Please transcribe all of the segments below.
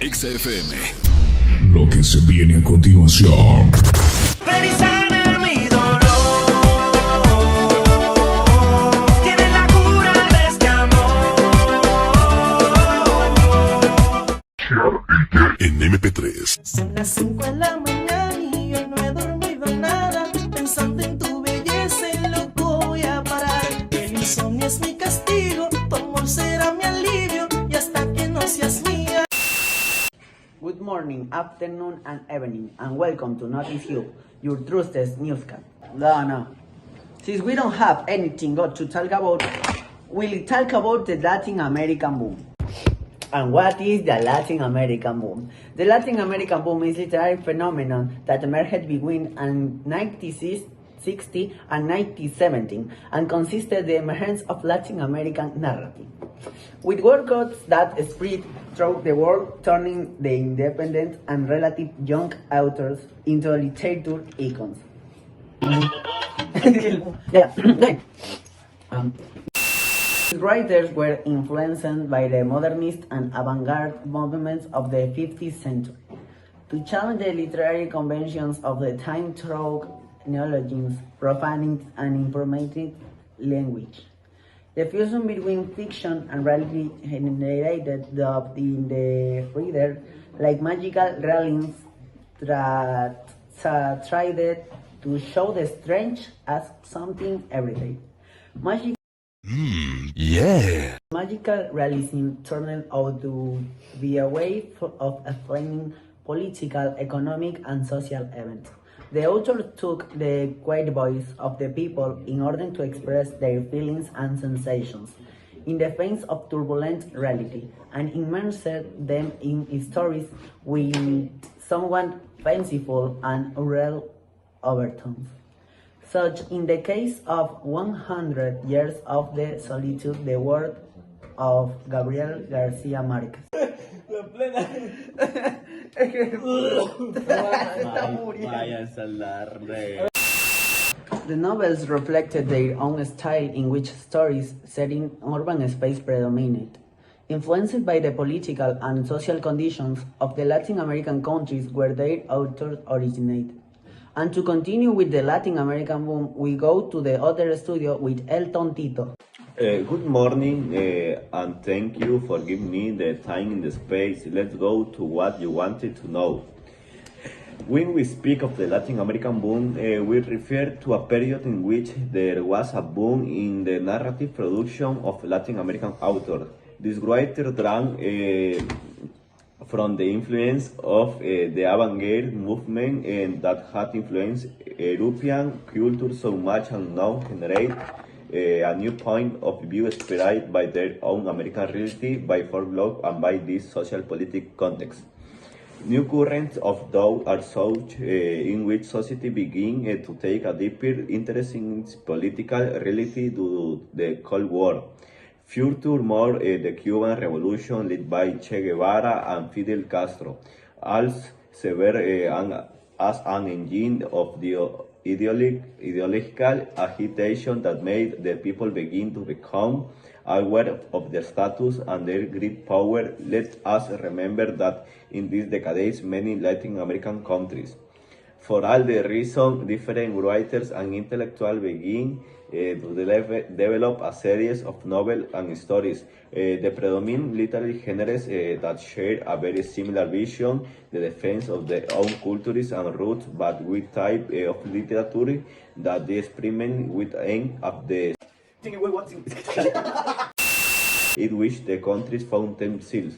XFM. Lo que se viene a continuación. Ven y sana mi dolor. Tiene la cura de este amor. En mp3. Son las 5 de la mañana y yo no he dormido nada. Pensando en tu belleza y loco voy a parar. El insomnio es mi castigo, tu amor será mi alivio. Y hasta que no seas mía. Good morning, afternoon, and evening, and welcome to Notice You, your trusted newscast. No. Since we don't have anything good to talk about, we'll talk about the Latin American boom. And what is the Latin American boom? The Latin American boom is a literary phenomenon that emerged between 1960 and 1970 and consisted the emergence of Latin American narrative, with works that spread throughout the world, turning the independent and relative young authors into literature icons. These writers were influenced by the modernist and avant-garde movements of the 15th century. To challenge the literary conventions of the time through neologisms, profanity, and impermanent language. The fusion between fiction and reality generated doubt in the reader, like magical realism that tried to show the strange as something everyday. Magical realism turned out to be a way of explaining political, economic, and social events. The author took the quiet voice of the people in order to express their feelings and sensations in the face of turbulent reality, and immersed them in stories with somewhat fanciful and unreal overtones. Such in the case of 100 Years of the Solitude, the work of Gabriel García Márquez. The novels reflected their own style, in which stories set in urban space predominate, influenced by the political and social conditions of the Latin American countries where their authors originated. And to continue with the Latin American boom, we go to the other studio with Elton Tito. Good morning, and thank you for giving me the time and the space. Let's go to what you wanted to know. When we speak of the Latin American boom, we refer to a period in which there was a boom in the narrative production of Latin American authors. This writer drank from the influence of the avant-garde movement and that had influenced European culture so much and now generate a new point of view inspired by their own American reality, by folklore, and by this social political context. New currents of thought are such in which society begins to take a deeper interest in its political reality due to the Cold War. Furthermore, the Cuban Revolution led by Che Guevara and Fidel Castro also served as an engine of the ideological agitation that made the people begin to become aware of their status and their great power. Let us remember that in these decades, many Latin American countries, for all the reasons, different writers and intellectuals begin to develop a series of novels and stories. The predominant literary genres that share a very similar vision, the defense of their own cultures and roots, but with type of literature that they experiment with aim of the in which the countries found themselves.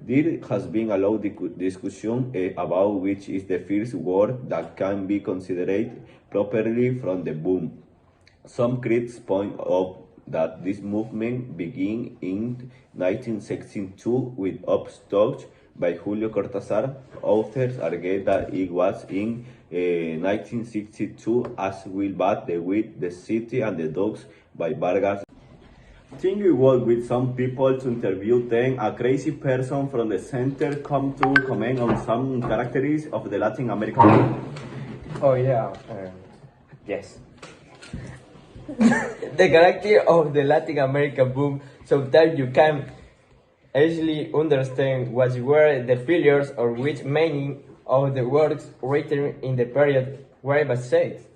There has been a lot of discussion about which is the first word that can be considered properly from the boom. Some critics point out that this movement began in 1962 with Upstart by Julio Cortázar. Authors argue that it was in 1962 as well, but the Wit, the City and the Dogs by Vargas. I think we work with some people to interview them. A crazy person from the center come to comment on some characteristics of the Latin American. Oh yeah, yes. The character of the Latin American boom, sometimes you can easily understand what were the pillars or which meaning of the words written in the period were based.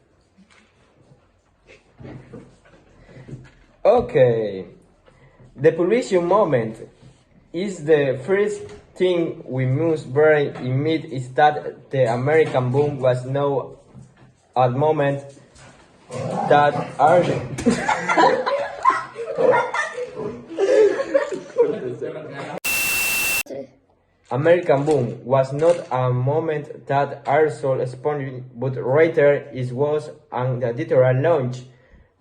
Okay, the publishing moment is the first thing we must bear in mind is that the American boom was now at moment that are American boom was not a moment that also responded, but rather it was an editorial launch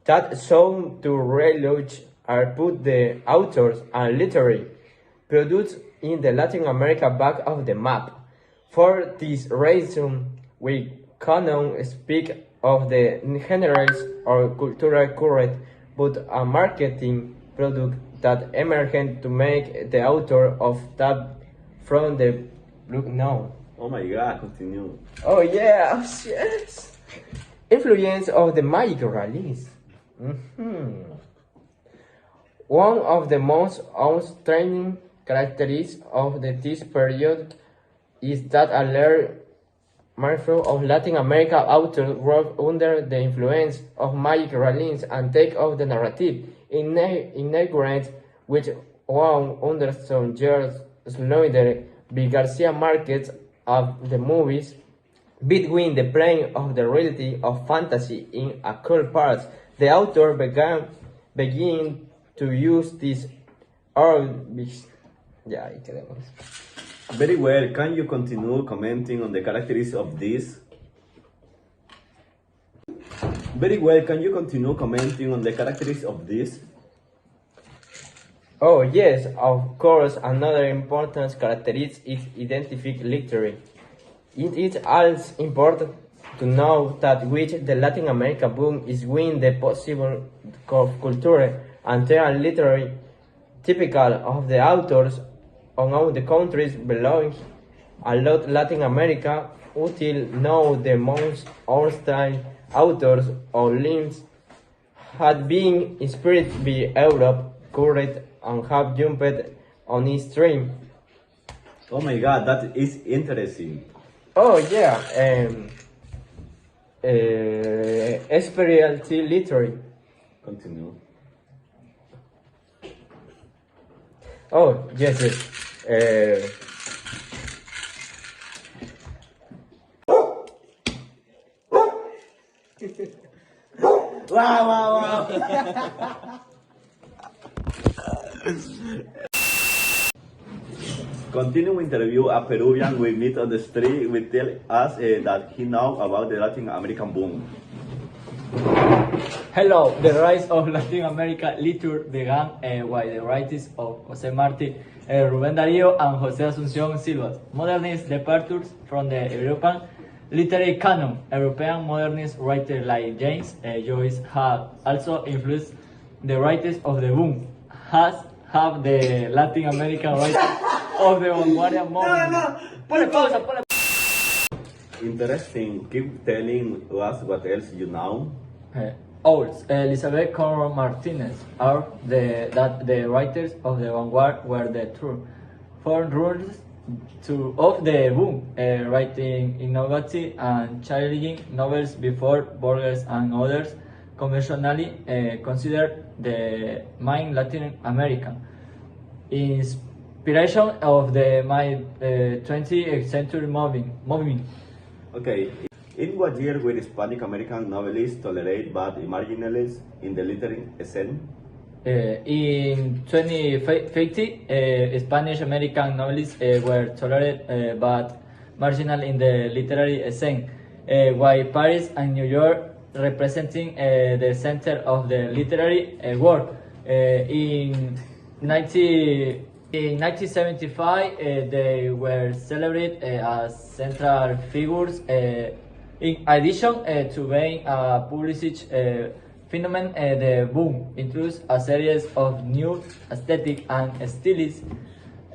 that sought to relaunch or put the authors and literary products in the Latin America back of the map. For this reason, we cannot speak of the generals or cultural current, but a marketing product that emerged to make the author of that from the look now. Oh my god, continue. Oh yeah, yes. Influence of the magic release. One of the most outstanding characteristics of this period is that a large number of Latin American authors wrote under the influence of magic release and take of the narrative inaugurate which one understood years later by Garcia Marquez of the movies between the plane of the reality of fantasy in a cool parts. The author began to use this Very well, can you continue commenting on the characteristics of this? Very well, can you continue commenting on the characteristics of this? Oh yes, of course, another important characteristic is identified literature. It is also important to know that which the Latin America boom is when the possible culture and literary typical of the authors on all the countries belong a lot Latin America until now the most outstanding authors or limbs had been inspired by Europe, current and have jumped on its stream. Oh my god, that is interesting. Oh yeah, experiential literature. Continue. Oh yes, yes. Continue interview a Peruvian we meet on the street will tell us that he know about the Latin American boom. Hello, the rise of Latin America literature began by the writings of José Martí, Rubén Darío, and José Asunción Silva. Modernist departures from the European literary canon. European modernist writers like James Joyce have also influenced the writers of the boom, as have the Latin American writers of the vanguard moment. Ponle pausa, ponle. Interesting. Keep telling us what else you know. Elizabeth Conrad Martinez are the writers of the vanguard were the true four rules of the boom, writing innovative and challenging novels before Borges and others conventionally considered the main Latin American inspiration of the 20th century movement. Okay. In what year were Hispanic American novelists tolerated but marginalized in the literary scene? In 2050, Spanish American novelists were tolerated but marginal in the literary scene, while Paris and New York representing the center of the literary world. In 1975, they were celebrated as central figures. In addition to being a publicist phenomenon, the boom includes a series of new aesthetic and stylist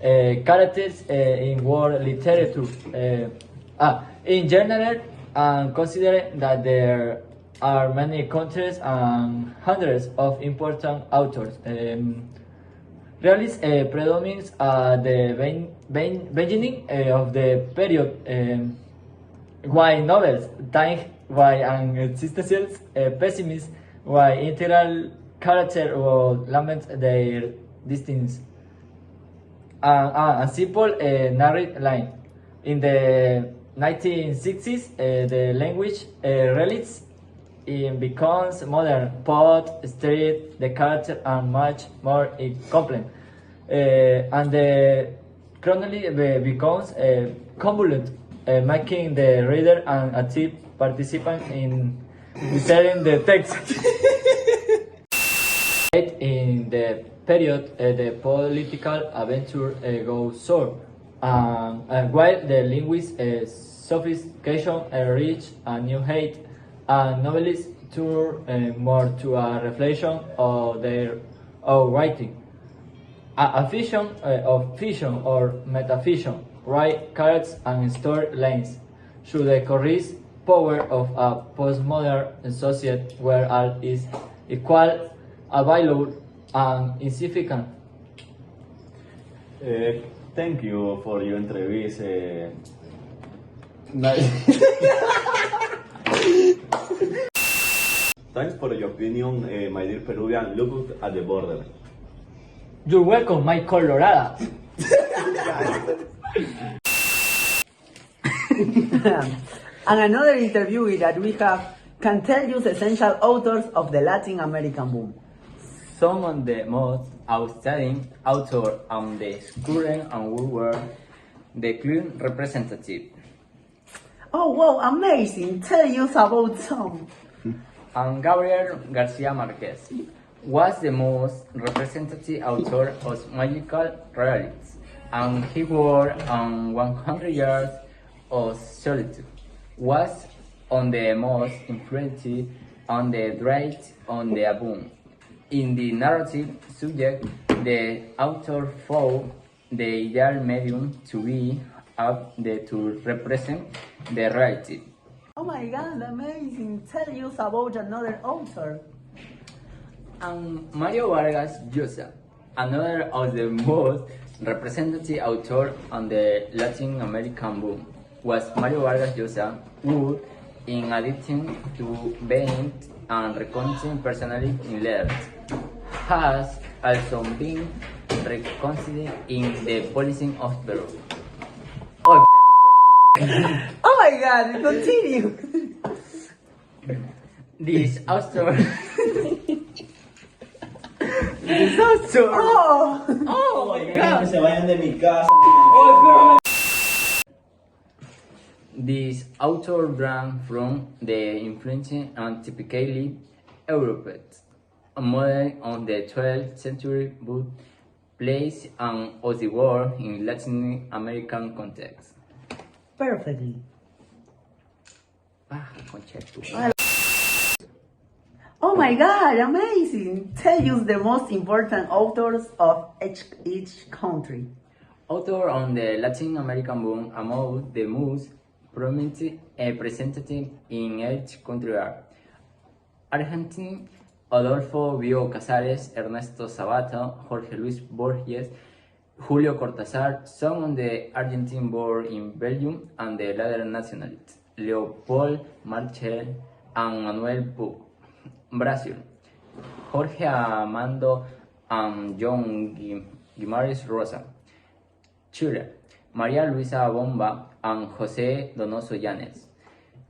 characters in world literature. In general, and considering that there are many countries and hundreds of important authors. Realist predominates at the beginning of the period, while novels tend by an existential pessimist, while integral character or lament their distance. A simple narrative line. In the 1960s, the language relates it becomes modern, pot, street, the character and much more complex. And the chronology becomes convoluted, making the reader an active participant in deciding the text. In the period, the political adventure goes sour, while the linguistic sophistication reach a new height, and novelists turn more to a reflection of their own writing. A fiction of fiction or metafiction, write characters and storylines through the coercive power of a postmodern society where all is equal, available, and insignificant. Thank you for your interview. Thanks for your opinion, my dear Peruvian. Look at the border. You're welcome, my Colorada. And another interviewee that we have can tell you the essential authors of the Latin American boom. Some of the most outstanding authors on the current and world were the clear representative. Oh wow, amazing! Tell us about some. And Gabriel Garcia Marquez was the most representative author of magical realities, and he worked on 100 Years of Solitude, was on the most influential on the Drake on the boom. In the narrative subject, the author found the ideal medium to be up there to represent the reality. Oh my god, amazing! Tell us about another author. And Mario Vargas Llosa, another of the most representative authors on the Latin American boom, was Mario Vargas Llosa, who, in addition to being and recognizing personally in letters, has also been recognized in the policing of Peru. Oh my god, continue! This author. This author. Oh my god. Se vayan de mi casa. This author drank from the influence and typically European model of the 12th century but place and of the world in Latin American context. Perfectly. Concepto. Oh my god, amazing! Tell us the most important authors of each country. Author on the Latin American boom among the most prominent representative in each country are Argentina, Adolfo Bioy Casares, Ernesto Sabato, Jorge Luis Borges, Julio Cortázar, some of the Argentine born in Belgium and the latter nationalities, Leopold Marchel and Manuel Puig. Brazil, Jorge Amado and John Guimarães Rosa. Chile, María Luisa Bomba and José Donoso Llanes.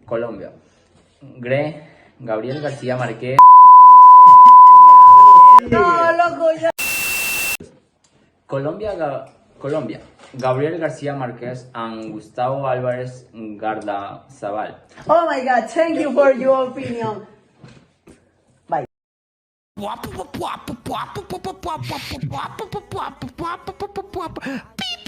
Colombia, Gabriel García Márquez. No, loco, ya. Colombia, Gabriel García Márquez and Gustavo Álvarez Gardiazabal. Oh my god, thank you for your opinion. Bye. Beep.